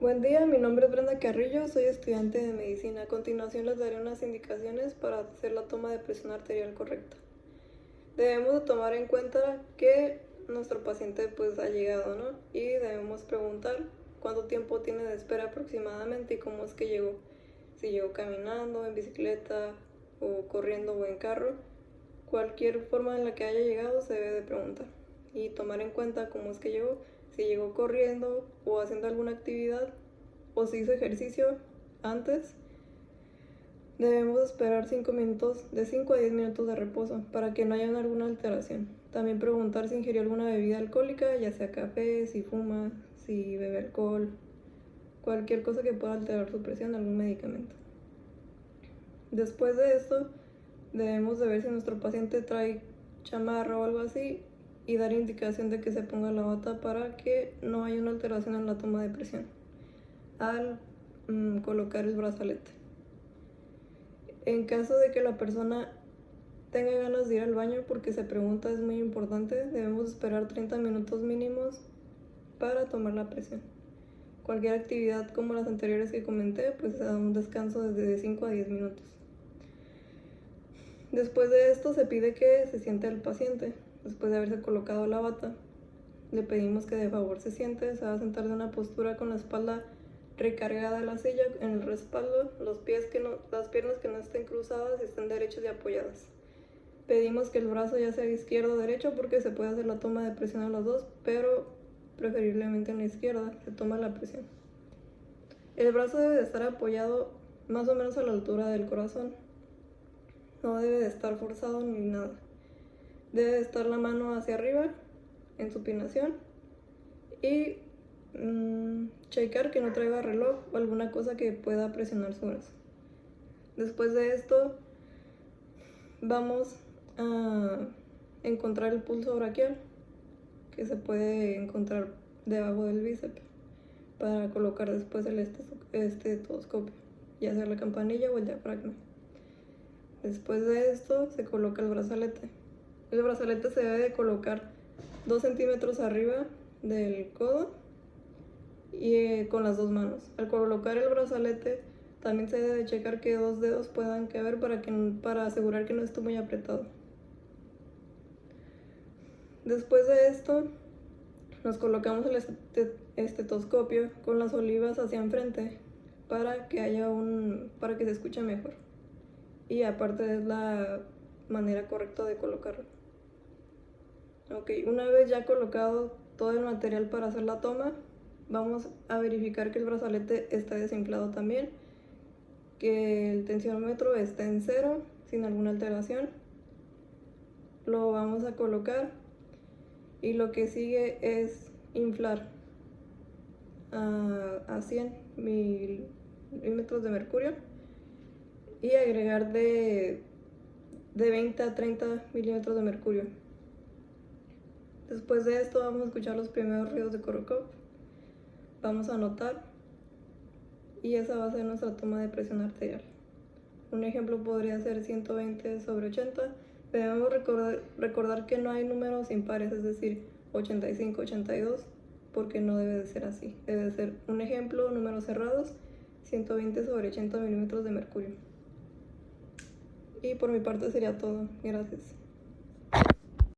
Buen día, mi nombre es Brenda Carrillo, soy estudiante de medicina. A continuación les daré unas indicaciones para hacer la toma de presión arterial correcta. Debemos de tomar en cuenta que nuestro paciente pues ha llegado, ¿no? Y debemos preguntar cuánto tiempo tiene de espera aproximadamente y cómo es que llegó. Si llegó caminando, en bicicleta o corriendo o en carro. Cualquier forma en la que haya llegado se debe de preguntar y tomar en cuenta cómo es que llegó. Si llegó corriendo o haciendo alguna actividad o si hizo ejercicio antes, debemos esperar 5 minutos, de 5 a 10 minutos de reposo para que no haya alguna alteración. También preguntar si ingirió alguna bebida alcohólica, ya sea café, si fuma, si bebe alcohol, cualquier cosa que pueda alterar su presión, algún medicamento. Después de esto, debemos de ver si nuestro paciente trae chamarra o algo así y dar indicación de que se ponga la bata para que no haya una alteración en la toma de presión al colocar el brazalete. En caso de que la persona tenga ganas de ir al baño, porque se pregunta, es muy importante, debemos esperar 30 minutos mínimos para tomar la presión. Cualquier actividad como las anteriores que comenté, pues da un descanso de 5 a 10 minutos. Después de esto se pide que se siente el paciente. Después de haberse colocado la bata, le pedimos que de favor se siente. Se va a sentar de una postura con la espalda recargada a la silla en el respaldo, las piernas que no estén cruzadas y estén derechas y apoyadas. Pedimos que el brazo ya sea izquierdo o derecho porque se puede hacer la toma de presión a los dos, pero preferiblemente en la izquierda se toma la presión. El brazo debe de estar apoyado más o menos a la altura del corazón. No debe de estar forzado ni nada. Debe de estar la mano hacia arriba en supinación y checar que no traiga reloj o alguna cosa que pueda presionar su brazo. Después de esto vamos a encontrar el pulso braquial, que se puede encontrar debajo del bíceps, para colocar después el estetoscopio, ya sea la campanilla o el diafragma. Después de esto se coloca el brazalete. El brazalete se debe de colocar 2 centímetros arriba del codo y con las dos manos. Al colocar el brazalete también se debe checar que 2 dedos puedan caber para asegurar que no esté muy apretado. Después de esto nos colocamos el estetoscopio con las olivas hacia enfrente para que se escuche mejor. Y aparte es la manera correcta de colocarlo. Ok, una vez ya colocado todo el material para hacer la toma, vamos a verificar que el brazalete está desinflado también, que el tensiómetro está en 0, sin alguna alteración. Lo vamos a colocar y lo que sigue es inflar a 100 milímetros de mercurio y agregar de 20 a 30 milímetros de mercurio. Después de esto vamos a escuchar los primeros ruidos de Korokov, vamos a anotar y esa va a ser nuestra toma de presión arterial. Un ejemplo podría ser 120/80. Debemos recordar que no hay números impares, es decir, 85, 82, porque no debe de ser así. Debe de ser un ejemplo, números cerrados, 120/80 milímetros de mercurio. Y por mi parte sería todo. Gracias.